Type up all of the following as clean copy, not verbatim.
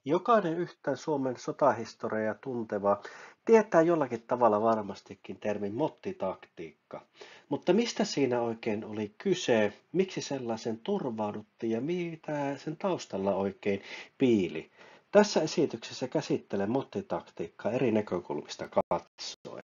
Jokainen yhtään Suomen sotahistoriaa tunteva tietää jollakin tavalla varmastikin termin mottitaktiikka. Mutta mistä siinä oikein oli kyse, miksi sellaisen turvauduttiin ja mitä sen taustalla oikein piili? Tässä esityksessä käsittelen mottitaktiikkaa eri näkökulmista katsoen.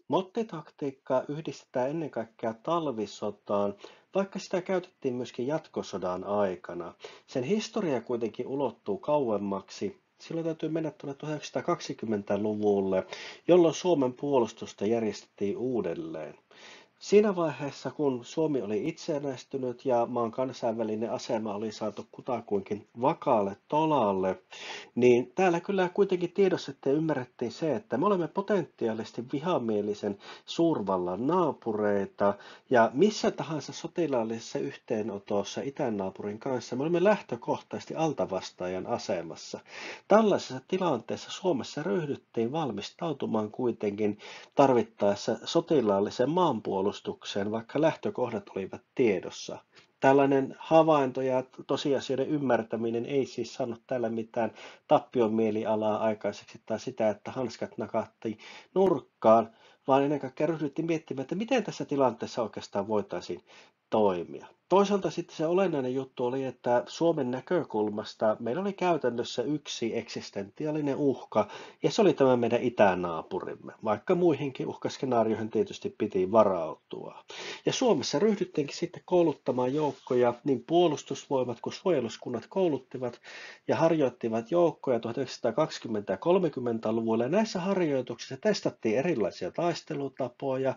Mottitaktiikkaa yhdistetään ennen kaikkea talvisotaan, vaikka sitä käytettiin myöskin jatkosodan aikana. Sen historia kuitenkin ulottuu kauemmaksi. Silloin täytyy mennä tuonne 1920-luvulle, jolloin Suomen puolustusta järjestettiin uudelleen. Siinä vaiheessa, kun Suomi oli itsenäistynyt ja maan kansainvälinen asema oli saatu kutakuinkin vakaalle tolalle, niin täällä kyllä kuitenkin tiedostettiin ja ymmärrettiin se, että me olemme potentiaalisesti vihamielisen suurvallan naapureita ja missä tahansa sotilaallisessa yhteenotossa itänaapurin kanssa me olemme lähtökohtaisesti altavastaajan asemassa. Tällaisessa tilanteessa Suomessa ryhdyttiin valmistautumaan kuitenkin tarvittaessa sotilaalliseen maanpuolustukseen, vaikka lähtökohdat olivat tiedossa. Tällainen havainto ja tosiasioiden ymmärtäminen ei siis saanut täällä mitään tappion mielialaa aikaiseksi tai sitä, että hanskat nakattiin nurkkaan, vaan ennen kaikkea ryhdyttiin miettimään, että miten tässä tilanteessa oikeastaan voitaisiin toimia. Toisaalta sitten se olennainen juttu oli, että Suomen näkökulmasta meillä oli käytännössä yksi eksistentiaalinen uhka, ja se oli tämä meidän itänaapurimme, vaikka muihinkin uhkaskenaarioihin tietysti piti varautua. Ja Suomessa ryhdyttiinkin sitten kouluttamaan joukkoja, niin puolustusvoimat kuin suojeluskunnat kouluttivat ja harjoittivat joukkoja 1920- ja 30-luvulla. Ja näissä harjoituksissa testattiin erilaisia taistelutapoja,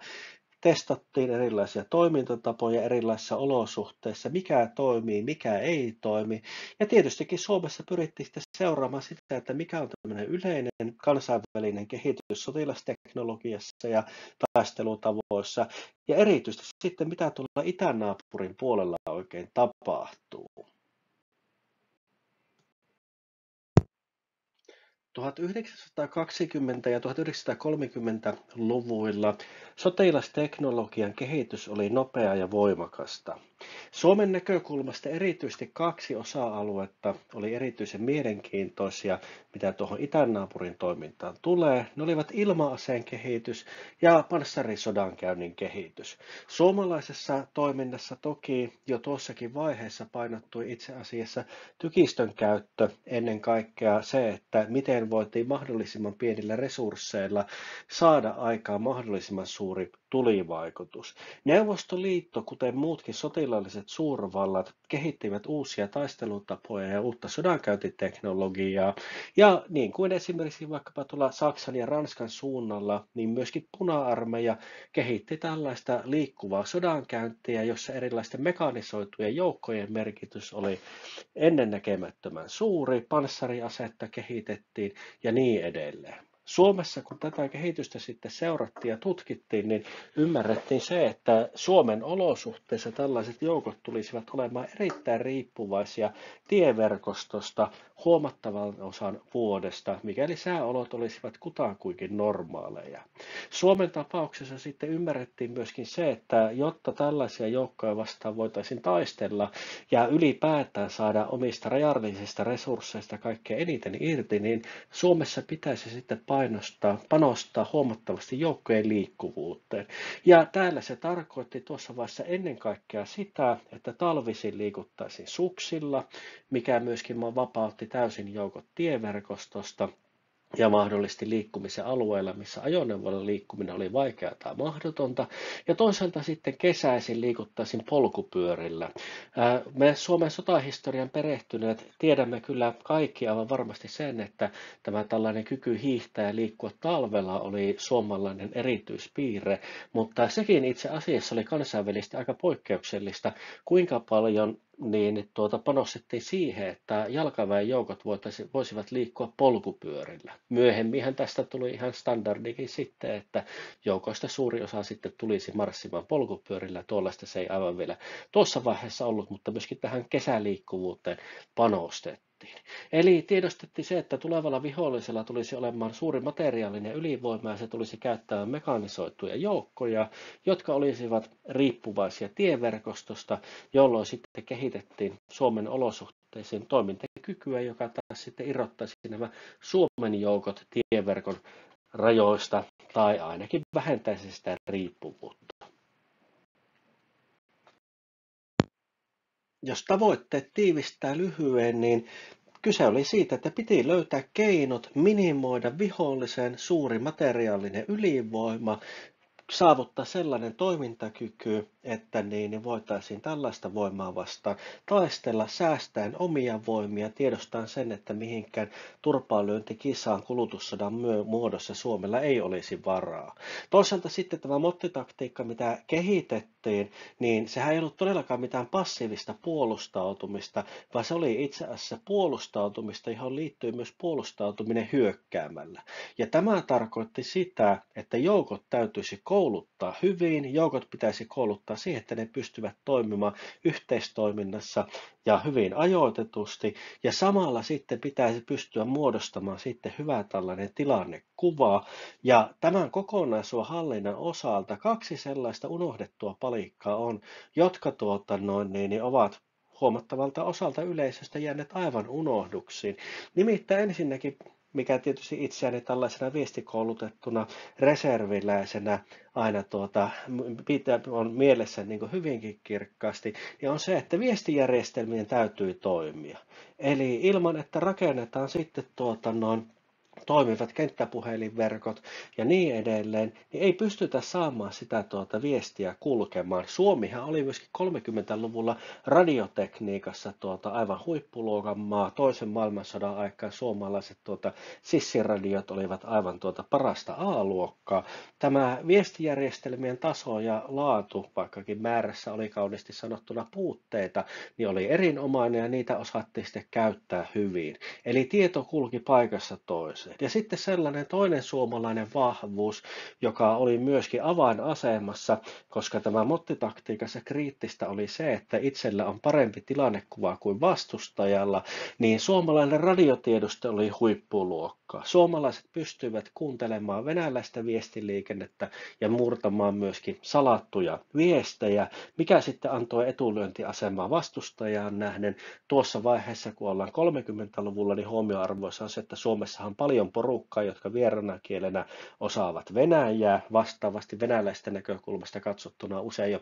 testattiin erilaisia toimintatapoja erilaisissa olosuhteissa, mikä toimii, mikä ei toimi. Ja tietystikin Suomessa pyrittiin sitten seuraamaan sitä, että mikä on tämmöinen yleinen kansainvälinen kehitys sotilasteknologiassa ja taistelutavoissa, ja erityisesti sitten mitä tuolla itänaapurin puolella oikein tapahtuu. 1920- ja 1930-luvuilla sotilasteknologian kehitys oli nopeaa ja voimakasta. Suomen näkökulmasta erityisesti kaksi osa-aluetta oli erityisen mielenkiintoisia, mitä tuohon itänaapurin toimintaan tulee. Ne olivat ilma-aseen kehitys ja panssarisodankäynnin kehitys. Suomalaisessa toiminnassa toki jo tuossakin vaiheessa painottui itse asiassa tykistön käyttö, ennen kaikkea se, että miten voitiin mahdollisimman pienillä resursseilla saada aikaan mahdollisimman suuri tulivaikutus. Neuvostoliitto, kuten muutkin sotilaalliset suurvallat, kehittivät uusia taistelutapoja ja uutta sodankäyntiteknologiaa. Ja niin kuin esimerkiksi vaikkapa tuolla Saksan ja Ranskan suunnalla, niin myöskin puna-armeija kehitti tällaista liikkuvaa sodankäyntiä, jossa erilaisten mekanisoitujen joukkojen merkitys oli ennennäkemättömän suuri, panssariasetta kehitettiin ja niin edelleen. Suomessa, kun tätä kehitystä sitten seurattiin ja tutkittiin, niin ymmärrettiin se, että Suomen olosuhteissa tällaiset joukot tulisivat olemaan erittäin riippuvaisia tieverkostosta huomattavan osan vuodesta, mikäli sääolot olisivat kutakuinkin normaaleja. Suomen tapauksessa sitten ymmärrettiin myöskin se, että jotta tällaisia joukkoja vastaan voitaisiin taistella ja ylipäätään saada omista rajallisista resursseista kaikkein eniten irti, niin Suomessa pitäisi sitten panostaa huomattavasti joukkojen liikkuvuuteen. Ja täällä se tarkoitti tuossa vaiheessa ennen kaikkea sitä, että talvisin liikuttaisiin suksilla, mikä myöskin vapautti täysin joukot tieverkostosta ja mahdollisti liikkumisen alueella, missä ajoneuvoilla liikkuminen oli vaikeaa tai mahdotonta. Ja toisaalta sitten kesäisin liikuttaisin polkupyörillä. Me Suomen sotahistorian perehtyneet tiedämme kyllä kaikki aivan varmasti sen, että tämä tällainen kyky hiihtää ja liikkua talvella oli suomalainen erityispiirre, mutta sekin itse asiassa oli kansainvälisesti aika poikkeuksellista, kuinka paljon panostettiin siihen, että jalkaväen joukot voisivat liikkua polkupyörillä. Myöhemminhän tästä tuli ihan standardikin sitten, että joukoista suuri osa sitten tulisi marssimaan polkupyörillä. Tuollaista se ei aivan vielä tuossa vaiheessa ollut, mutta myöskin tähän kesäliikkuvuuteen panostettiin. tiedostettiin. Eli tiedostettiin se, että tulevalla vihollisella tulisi olemaan suuri materiaalinen ylivoima ja se tulisi käyttämään mekanisoituja joukkoja, jotka olisivat riippuvaisia tieverkostosta, jolloin sitten kehitettiin Suomen olosuhteisiin toimintakykyä, joka taas sitten irrottaisi nämä Suomen joukot tieverkon rajoista tai ainakin vähentäisi sitä riippuvuutta. Jos tavoitteet tiivistää lyhyen, niin kyse oli siitä, että piti löytää keinot minimoida vihollisen suuri materiaalinen ylivoima, saavuttaa sellainen toimintakyky, että niin voitaisiin tällaista voimaa vastaan taistella säästäen omia voimia, tiedostaen sen, että mihinkään turpaanlyöntikisaan kulutussodan muodossa Suomella ei olisi varaa. Toisaalta sitten tämä mottitaktiikka, mitä kehitettiin, niin sehän ei ollut todellakaan mitään passiivista puolustautumista, vaan se oli itse asiassa puolustautumista, johon liittyy myös puolustautuminen hyökkäämällä. Ja tämä tarkoitti sitä, että joukot täytyisi kouluttaa hyvin, joukot pitäisi kouluttaa siihen, että ne pystyvät toimimaan yhteistoiminnassa ja hyvin ajoitetusti, ja samalla sitten pitäisi pystyä muodostamaan sitten hyvä tällainen tilannekuva, ja tämän kokonaisuushallinnan osalta kaksi sellaista unohdettua palikkaa on, jotka ovat huomattavalta osalta yleisöstä jääneet aivan unohduksiin. Nimittäin ensinnäkin, mikä tietysti itseäni tällaisena viestikoulutettuna reserviläisenä aina on mielessä niin kuin hyvinkin kirkkaasti, niin on se, että viestijärjestelmien täytyy toimia. Eli ilman, että rakennetaan sitten toimivat kenttäpuhelinverkot ja niin edelleen, niin ei pystytä saamaan sitä viestiä kulkemaan. Suomihan oli myöskin 30-luvulla radiotekniikassa aivan huippuluokan maa. Toisen maailmansodan aikaan suomalaiset sissiradiot olivat aivan parasta A-luokkaa. Tämä viestijärjestelmien taso ja laatu, vaikkakin määrässä oli kauniisti sanottuna puutteita, niin oli erinomainen ja niitä osattiin sitten käyttää hyvin. Eli tieto kulki paikassa toiseen. Ja sitten sellainen toinen suomalainen vahvuus, joka oli myöskin avainasemassa, koska tämä mottitaktiikassa kriittistä oli se, että itsellä on parempi tilannekuva kuin vastustajalla, niin suomalainen radiotieduste oli huippuluokkaa. Suomalaiset pystyivät kuuntelemaan venäläistä viestiliikennettä ja murtamaan myöskin salattuja viestejä, mikä sitten antoi etulyöntiasemaa vastustajaan nähden. Tuossa vaiheessa, kun ollaan 30-luvulla, niin huomioarvoissa on se, että Suomessahan on paljon porukkaa, jotka vieraana kielenä osaavat venäjää. Vastaavasti venäläisten näkökulmasta katsottuna usein jo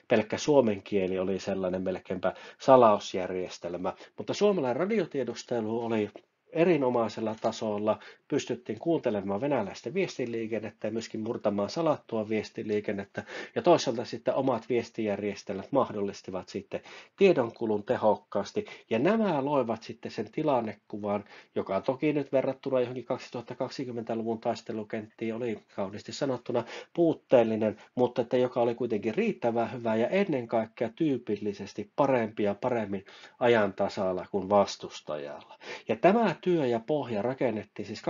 pelkkä suomen kieli oli sellainen melkeinpä salausjärjestelmä. Mutta suomalainen radiotiedustelu oli erinomaisella tasolla, pystyttiin kuuntelemaan venäläistä viestiliikennettä ja myöskin murtamaan salattua viestiliikennettä, ja toisaalta sitten omat viestijärjestelmät mahdollistivat sitten tiedonkulun tehokkaasti, ja nämä loivat sitten sen tilannekuvan, joka toki nyt verrattuna johonkin 2020-luvun taistelukenttiin oli kauniisti sanottuna puutteellinen, mutta että joka oli kuitenkin riittävän hyvä ja ennen kaikkea tyypillisesti parempi ja paremmin ajan tasalla kuin vastustajalla. Ja tämä työ ja pohja rakennettiin siis 20-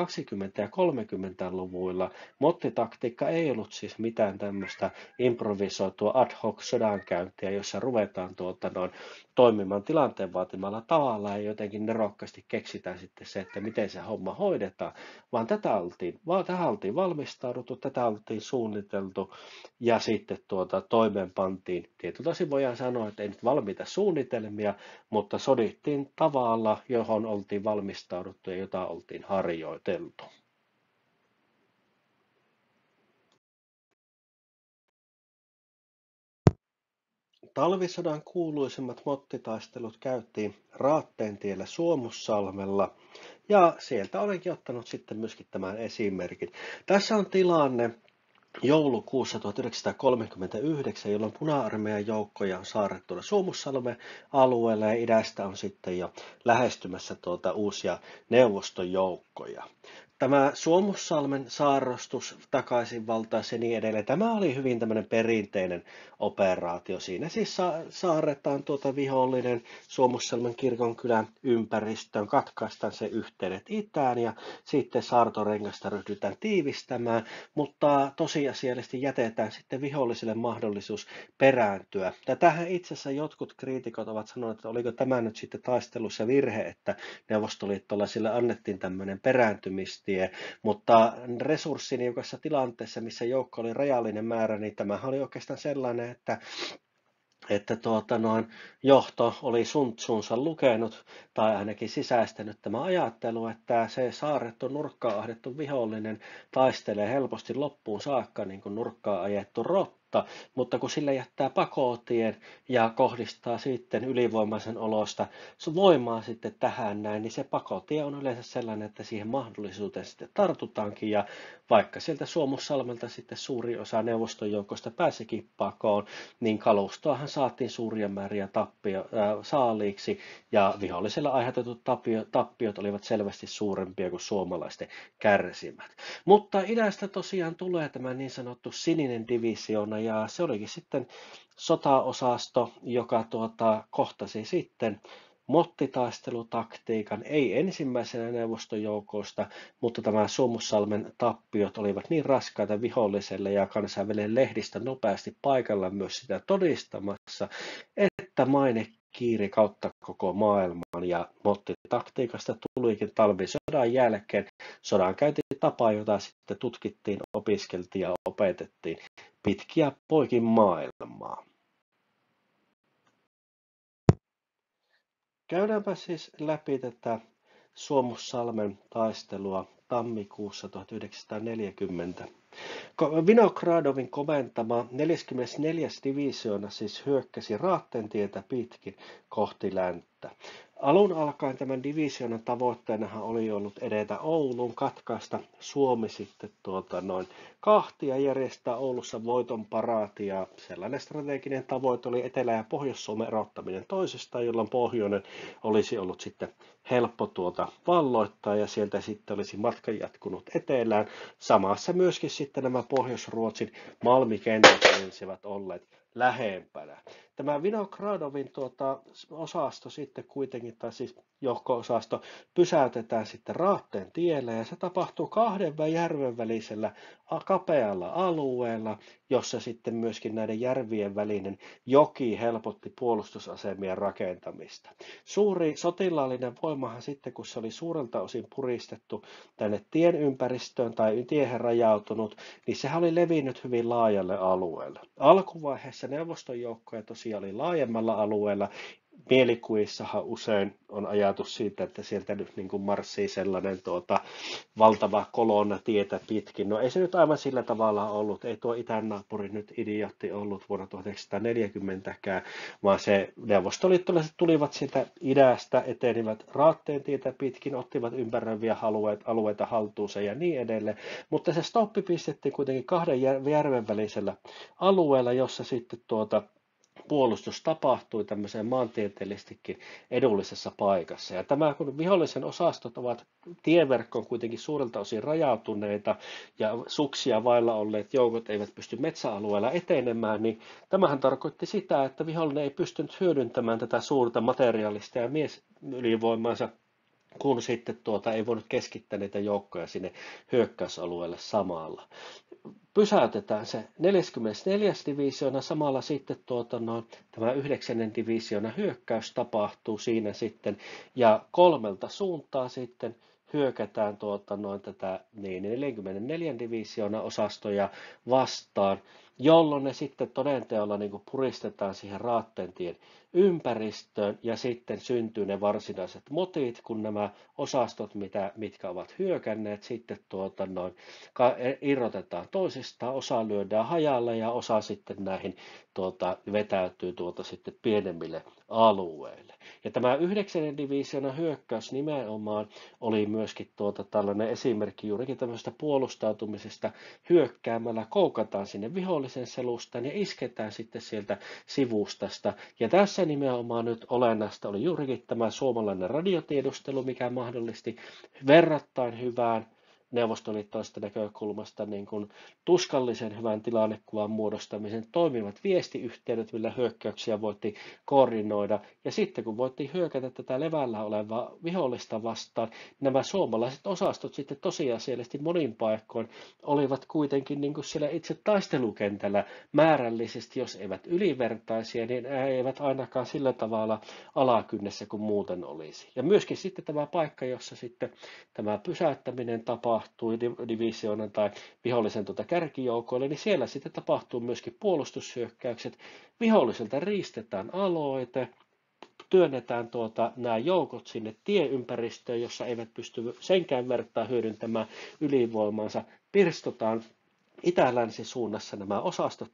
ja 30-luvuilla. Mottitaktiikka ei ollut siis mitään tämmöistä improvisoitua ad hoc sodankäyntiä, jossa ruvetaan toimimaan tilanteen vaatimalla tavalla ja jotenkin nerokkaasti keksitään sitten se, että miten se homma hoidetaan, vaan tähän oltiin valmistauduttu, tätä oltiin suunniteltu ja sitten toimeenpantiin. Tietyllä osin voidaan sanoa, että ei nyt valmiita suunnitelmia, mutta sodittiin tavalla, johon oltiin valmistauduttu ja jota oltiin harjoiteltu. Talvisodan kuuluisimmat mottitaistelut käytiin Raatteentiellä Suomussalmella, ja sieltä olenkin ottanut sitten myöskin tämän esimerkin. Tässä on tilanne joulukuussa 1939, jolloin Puna-armeijan joukkoja on saarrettu Suomussalmen alueelle ja idästä on sitten jo lähestymässä uusia neuvostojoukkoja. Tämä Suomussalmen saarrostus takaisin valtaan ja niin edelleen. Tämä oli hyvin tämmöinen perinteinen operaatio. Siinä siis saarretaan vihollinen Suomussalmen kirkonkylän ympäristöön, katkaistaan se yhteydet itään ja sitten saartorengasta ryhdytään tiivistämään, mutta tosiasiallisesti jätetään sitten viholliselle mahdollisuus perääntyä. Tätähän itse asiassa jotkut kriitikot ovat sanoneet, että oliko tämä nyt sitten taistelussa virhe, että neuvostoliittolaisille annettiin tämmöinen perääntymistie, mutta resurssiniukassa tilanteessa, missä joukko oli rajallinen määrä, niin tämähän oli oikeastaan sellainen, että johto oli Sun Tsunsa lukenut tai ainakin sisäistänyt tämä ajattelu, että se saarrettu nurkkaan ahdettu vihollinen taistelee helposti loppuun saakka niin kuin nurkkaan ajettu rotta, mutta kun sille jättää pakotien ja kohdistaa sitten ylivoimaisen olosta voimaa sitten tähän näin, niin se pakotie on yleensä sellainen, että siihen mahdollisuuteen sitten tartutaankin ja vaikka sieltä Suomussalmelta sitten suuri osa neuvoston joukosta pääsikin pakoon, niin kalustoahan saatiin suuria määriä saaliiksi ja vihollisella aiheutetut tappiot olivat selvästi suurempia kuin suomalaisten kärsimät. Mutta idästä tosiaan tulee tämä niin sanottu sininen divisioona ja se olikin sitten sotaosasto, joka kohtasi sitten mottitaistelutaktiikan, ei ensimmäisenä neuvoston joukosta, mutta tämä Suomussalmen tappiot olivat niin raskaita viholliselle ja kansainvälinen lehdistö nopeasti paikalla myös sitä todistamassa, että maine kiiri kautta koko maailman ja mottitaktiikasta tulikin talvisodan jälkeen sodankäyntitapa, jota sitten tutkittiin, opiskeltiin ja opetettiin pitkiä poikin maailmaa. Käydäänpä siis läpi tätä Suomussalmen taistelua tammikuussa 1940. Vinogradovin komentama 44. divisioona siis hyökkäsi Raattentietä pitkin kohti länttä. Alun alkaen tämän divisioonan tavoitteenahan oli ollut edetä Ouluun, katkaista Suomi sitten kahtia, järjestää Oulussa voiton paraati ja sellainen strateginen tavoite oli Etelä- ja Pohjois-Suomen erottaminen toisestaan, jolloin pohjoinen olisi ollut sitten helppo valloittaa ja sieltä sitten olisi matka jatkunut etelään. Samassa myöskin sitten nämä Pohjois-Ruotsin malmikentät olisivat olleet lähempänä. Tämä Vinogradovin osasto sitten kuitenkin, tai siis joukko-osasto, pysäytetään sitten Raatteen tielle ja se tapahtuu kahden järven välisellä kapealla alueella, jossa sitten myöskin näiden järvien välinen joki helpotti puolustusasemien rakentamista. Suuri sotilaallinen voimahan sitten, kun se oli suurelta osin puristettu tänne tien ympäristöön tai tiehen rajautunut, niin sehän oli levinnyt hyvin laajalle alueelle. Alkuvaiheessa neuvoston joukkoja tosiaan oli laajemmalla alueella. Mielikuvissahan usein on ajatus siitä, että sieltä nyt niin kuin marssii sellainen valtava kolonna tietä pitkin. No ei se nyt aivan sillä tavalla ollut, ei tuo itännaapuri nyt idiootti ollut vuonna 1940kään, vaan se neuvostoliittolaiset tulivat sieltä idästä, etenivät Raatteen tietä pitkin, ottivat ympäröiviä alueita haltuunsa ja niin edelleen, mutta se stoppi pistettiin kuitenkin kahden järven välisellä alueella, jossa sitten puolustus tapahtui tämmöiseen maantieteellisestikin edullisessa paikassa. Ja tämä, kun vihollisen osastot ovat tieverkkoon kuitenkin suurelta osin rajautuneita ja suksia vailla olleet joukot eivät pysty metsäalueella etenemään, niin tämähän tarkoitti sitä, että vihollinen ei pystynyt hyödyntämään tätä suurta materiaalista ja miesylivoimaansa, kun sitten ei voinut keskittää niitä joukkoja sinne hyökkäysalueelle samalla. Pysäytetään se 44. divisioona, samalla sitten tämä 9. divisioona hyökkäys tapahtuu siinä sitten, ja 3 suuntaa sitten hyökätään tätä 44. divisioona osastoja vastaan, jolloin ne sitten todenteolla niin kuin puristetaan siihen Raattentien ympäristöön ja sitten syntyy ne varsinaiset motit, kun nämä osastot, mitkä ovat hyökänneet, sitten irrotetaan toisistaan, osa lyödään hajalle ja osa sitten näihin vetäytyy sitten pienemmille alueille. Ja tämä 9. divisioona hyökkäys nimenomaan oli myöskin tällainen esimerkki juurikin tämmöisestä puolustautumisesta. Hyökkäämällä koukataan sinne vihollisen selustaan ja isketään sitten sieltä sivustasta. Ja tässä nimenomaan nyt olennaista oli juurikin tämä suomalainen radiotiedustelu, mikä mahdollisti verrattain hyvään neuvostoliittolaisesta näkökulmasta niin kuin tuskallisen hyvän tilannekuvan muodostamisen toimivat viestiyhteydet, millä hyökkäyksiä voitiin koordinoida. Ja sitten kun voitiin hyökätä tätä levällä olevaa vihollista vastaan, nämä suomalaiset osastot sitten tosiasiallisesti monin paikkoin olivat kuitenkin niin kuin siellä itse taistelukentällä määrällisesti, jos eivät ylivertaisia, niin eivät ainakaan sillä tavalla alakynnessä kuin muuten olisi. Ja myöskin sitten tämä paikka, jossa sitten tämä pysäyttäminen tapahtui divisioonan tai vihollisen kärkijoukoille, niin siellä sitten tapahtuu myöskin puolustushyökkäykset. Viholliselta riistetään aloite, työnnetään nämä joukot sinne tieympäristöön, jossa eivät pysty senkään vertaa hyödyntämään ylivoimaansa, pirstotaan itä-länsi-suunnassa nämä osastot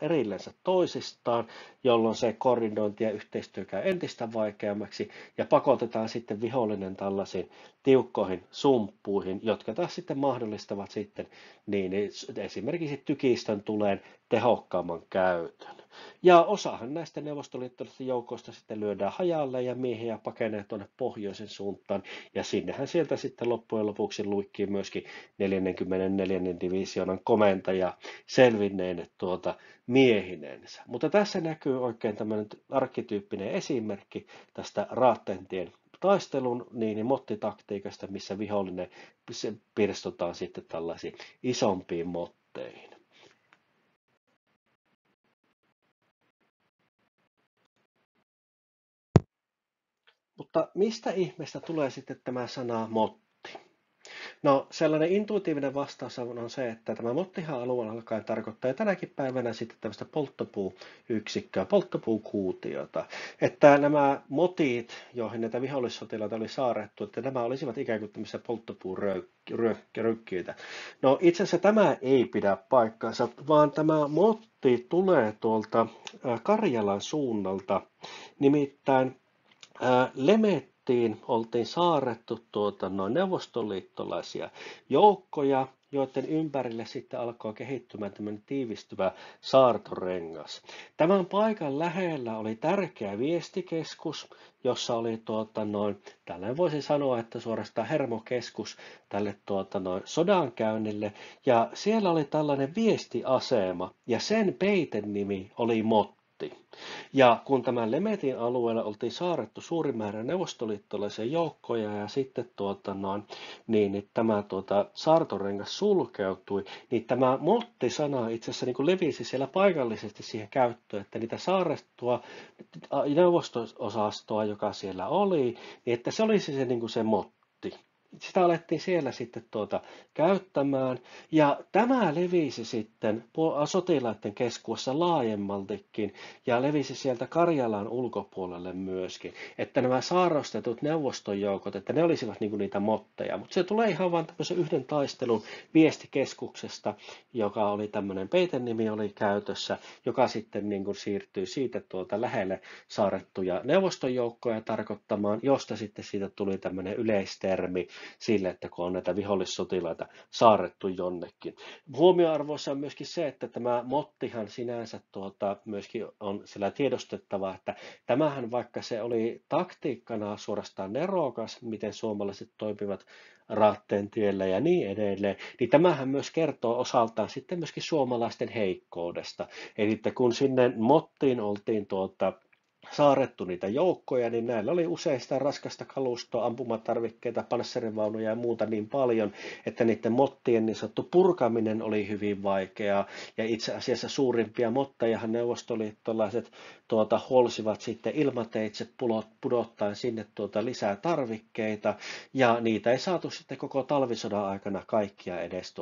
erillensä toisistaan, jolloin se koordinointi ja yhteistyö käy entistä vaikeammaksi ja pakotetaan sitten vihollinen tällaisiin tiukkoihin sumppuihin, jotka taas sitten mahdollistavat sitten niin esimerkiksi tykistön tuleen tehokkaamman käytön. Ja osahan näistä neuvostoliittolaisista joukoista sitten lyödään hajalle ja miehiä pakenee tuonne pohjoisen suuntaan. Ja sinnehän sieltä sitten loppujen lopuksi luikkii myöskin 44. divisioonan komentaja selvinneen miehinensä. Mutta tässä näkyy oikein tämmöinen arkkityyppinen esimerkki tästä Raattentien taistelun mottitaktiikasta, missä vihollinen pirstotaan sitten tällaisiin isompiin motteihin. Mutta mistä ihmeestä tulee sitten tämä sana motti? No sellainen intuitiivinen vastaus on se, että tämä mottihan alun alkaen tarkoittaa ja tänäkin päivänä sitten tämmöistä polttopuuyksikköä, polttopuukuutiota. Että nämä motit, joihin näitä vihollissotilaita oli saarettu, että nämä olisivat ikään kuin tämmöisiä polttopuurykkiöitä. No itse asiassa tämä ei pidä paikkaansa, vaan tämä motti tulee tuolta Karjalan suunnalta, nimittäin oltiin saarettu neuvostoliittolaisia joukkoja, joiden ympärille sitten alkoi kehittymään tämmöinen tiivistyvä saartorengas. Tämän paikan lähellä oli tärkeä viestikeskus, jossa oli tällainen voisi sanoa, että suorastaan hermokeskus tälle sodankäynnille, ja siellä oli tällainen viestiasema, ja sen peitenimi oli Motti. Ja kun tämän Lemetin alueella oltiin saarettu suuri määrä neuvostoliittolaisia joukkoja ja sitten tämä saartorengas sulkeutui, niin tämä Motti-sana itse asiassa niin kuin levisi siellä paikallisesti siihen käyttöön, että niitä saarettua neuvosto-osastoa, joka siellä oli, niin että se olisi se, niin kuin se Motti. Sitä alettiin siellä sitten käyttämään, ja tämä levisi sitten sotilaiden keskuudessa laajemmaltikin, ja levisi sieltä Karjalan ulkopuolelle myöskin, että nämä saarostetut neuvostojoukot, että ne olisivat niin kuin niitä motteja, mutta se tulee ihan vain tämmöisen yhden taistelun viestikeskuksesta, joka oli tämmöinen peitennimi oli käytössä, joka sitten niin kuin siirtyi siitä lähelle saarettuja neuvostojoukkoja tarkoittamaan, josta sitten siitä tuli tämmöinen yleistermi, sille, että kun on näitä vihollissotilaita saarrettu jonnekin. Huomioarvoissa on myöskin se, että tämä mottihan sinänsä myöskin on sillä tiedostettava, että tämähän vaikka se oli taktiikkana suorastaan nerokas, miten suomalaiset toimivat Raattentiellä ja niin edelleen, niin tämähän myös kertoo osaltaan sitten myöskin suomalaisten heikkoudesta. Eli että kun sinne mottiin oltiin saarettu niitä joukkoja, niin näillä oli usein sitä raskasta kalustoa, ampumatarvikkeita, panssarivaunuja ja muuta niin paljon, että niiden mottien niin sanottu purkaminen oli hyvin vaikeaa. Ja itse asiassa suurimpia mottejahan neuvostoliittolaiset huolsivat sitten ilmateitse pudottaen sinne lisää tarvikkeita, ja niitä ei saatu sitten koko talvisodan aikana kaikkia edes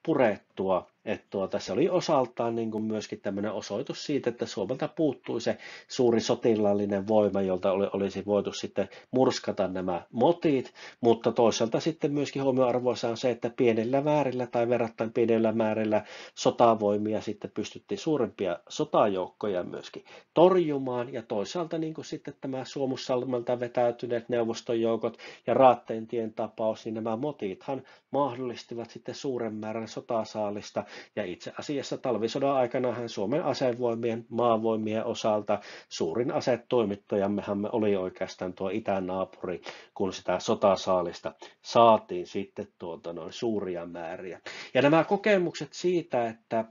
purettua. Että se oli osaltaan niin kuin myöskin tämmöinen osoitus siitä, että Suomelta puuttui se suuri sotilaallinen voima, jolta olisi voitu sitten murskata nämä motit, mutta toisaalta sitten myöskin huomioarvoisa on se, että pienellä määrillä tai verrattain pienellä määrillä sotavoimia sitten pystyttiin suurempia sotajoukkoja myöskin torjumaan, ja toisaalta niin kuin sitten tämä Suomussalmelta vetäytyneet neuvostojoukot ja Raattentien tapaus, niin nämä motithan mahdollistivat sitten suuren määrän sotasaalista, Ja itse asiassa talvisodan aikanahan Suomen asevoimien, maavoimien osalta suurin asetoimittajammehan me oli oikeastaan tuo itänaapuri, kun sitä sotasaalista saatiin sitten noin suuria määriä. Ja nämä kokemukset siitä, että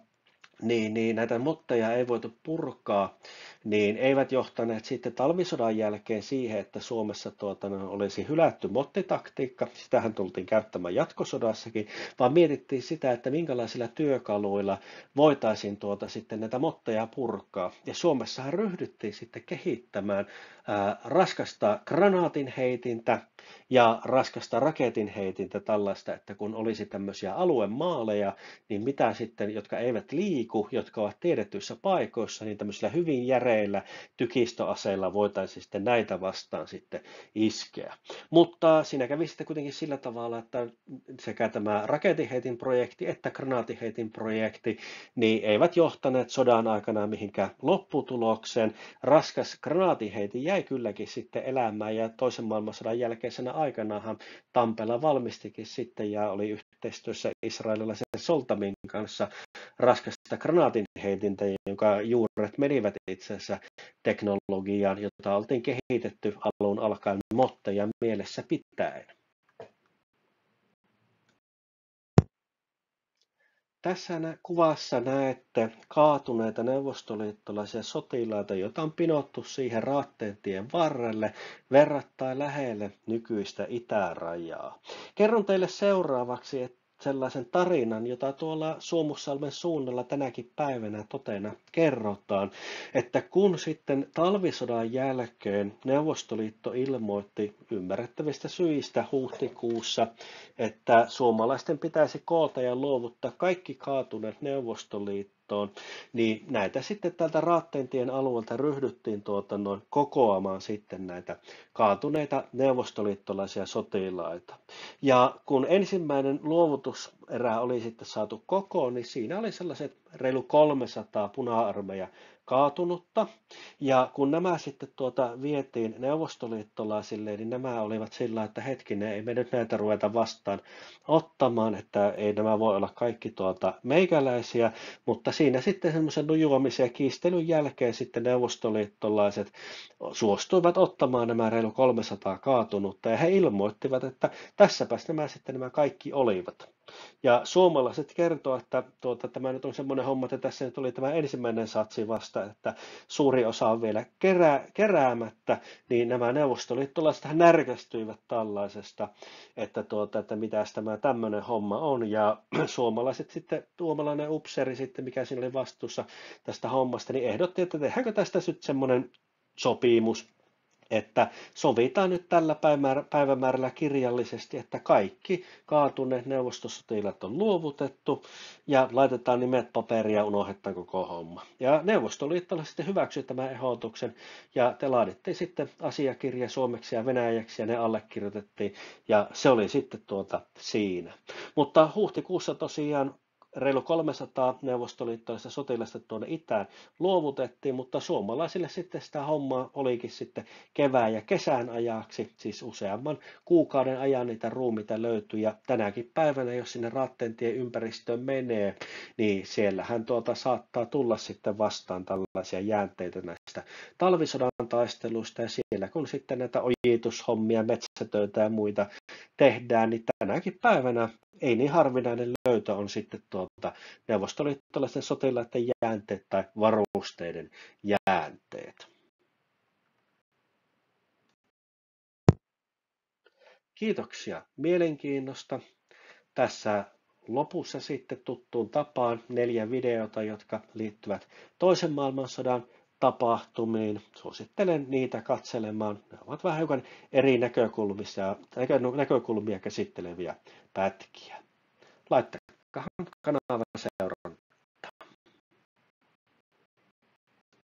näitä motteja ei voitu purkaa, niin eivät johtaneet sitten talvisodan jälkeen siihen, että Suomessa olisi hylätty mottitaktiikka, sitähän tultiin käyttämään jatkosodassakin, vaan mietittiin sitä, että minkälaisilla työkaluilla voitaisiin sitten näitä motteja purkaa. Ja Suomessahan ryhdyttiin sitten kehittämään raskasta granaatinheitintä ja raskasta raketinheitintä tällaista, että kun olisi tämmöisiä aluemaaleja, niin mitä sitten, jotka eivät liiku, jotka ovat tiedetyissä paikoissa, niin tämmöisillä hyvin järeillä tykistöaseilla voitaisiin sitten näitä vastaan sitten iskeä. Mutta siinä kävi sitten kuitenkin sillä tavalla, että sekä tämä raketinheitin projekti että granaatinheitin projekti niin eivät johtaneet sodan aikana mihinkään lopputulokseen. Raskas granaatinheitin jäi kylläkin sitten elämään ja toisen maailmansodan jälkeisenä aikanahan Tampella valmistikin sitten ja oli yhteistyössä israelilaisen Soltamin kanssa raskasta granaatinheitintä, jonka juuret menivät itse asiassa teknologiaan, jota oltiin kehitetty alun alkaen motteja mielessä pitäen. Tässä kuvassa näette kaatuneita neuvostoliittolaisia sotilaita, joita on pinottu siihen Raatteentien varrelle verrattain lähelle nykyistä itärajaa. Kerron teille seuraavaksi sellaisen tarinan, jota tuolla Suomussalmen suunnalla tänäkin päivänä totena kerrotaan, että kun sitten talvisodan jälkeen Neuvostoliitto ilmoitti ymmärrettävistä syistä huhtikuussa, että suomalaisten pitäisi koota ja luovuttaa kaikki kaatuneet Neuvostoliittoon, niin näitä sitten tältä Raatteentien alueelta ryhdyttiin kokoamaan sitten näitä kaatuneita neuvostoliittolaisia sotilaita. Ja kun ensimmäinen luovutuserä oli sitten saatu kokoon, niin siinä oli sellaiset reilu 300 puna-armeija kaatunutta. Ja kun nämä sitten vietiin neuvostoliittolaisille, niin nämä olivat sillä, että hetkinen, ei me nyt näitä ruveta vastaan ottamaan, että ei nämä voi olla kaikki meikäläisiä, mutta siinä sitten semmoisen nujuamisen ja kiistelyn jälkeen sitten neuvostoliittolaiset suostuivat ottamaan nämä reilu 300 kaatunutta, ja he ilmoittivat, että tässäpäs nämä kaikki olivat. Ja suomalaiset kertoo, että tämä nyt on semmoinen homma, että tässä nyt oli tämä ensimmäinen satsi vasta, että suuri osa on vielä keräämättä, niin nämä neuvostoliittolaiset närkästyivät tällaisesta, että mitäs tämä tämmöinen homma on, ja suomalaiset sitten, suomalainen upseeri sitten, mikä siinä oli vastuussa tästä hommasta, niin ehdotti, että tehdäänkö tästä nyt semmoinen sopimus, että sovitaan nyt tällä päivämäärällä kirjallisesti, että kaikki kaatuneet neuvostosotilaat on luovutettu ja laitetaan nimet paperiin ja unohdetaan koko homma. Ja neuvostoliittolaiset sitten hyväksyi tämän ehdotuksen ja te laadittiin sitten asiakirja suomeksi ja venäjäksi ja ne allekirjoitettiin ja se oli sitten siinä. Mutta huhtikuussa tosiaan reilu 300 neuvostoliittolaista sotilasta tuonne itään luovutettiin, mutta suomalaisille sitten sitä hommaa olikin sitten kevään ja kesän ajaksi, siis useamman kuukauden ajan niitä ruumiita löytyi, ja tänäkin päivänä, jos sinne Raatteentien ympäristöön menee, niin siellähän saattaa tulla sitten vastaan tällaisia jäänteitä näistä talvisodan taisteluista, ja siellä kun sitten näitä ojitushommia, metsätöitä ja muita tehdään, niin tänäkin päivänä ei niin harvinainen löytö on sitten neuvostoliittolaisten sotilaiden jäänteet tai varusteiden jäänteet. Kiitoksia mielenkiinnosta. Tässä lopussa sitten tuttuun tapaan 4 videota, jotka liittyvät toisen maailmansodan tapahtumiin. Suosittelen niitä katselemaan. Ne ovat vähän hiukan eri näkökulmia käsitteleviä pätkiä. Laittakaa kanava seuraa.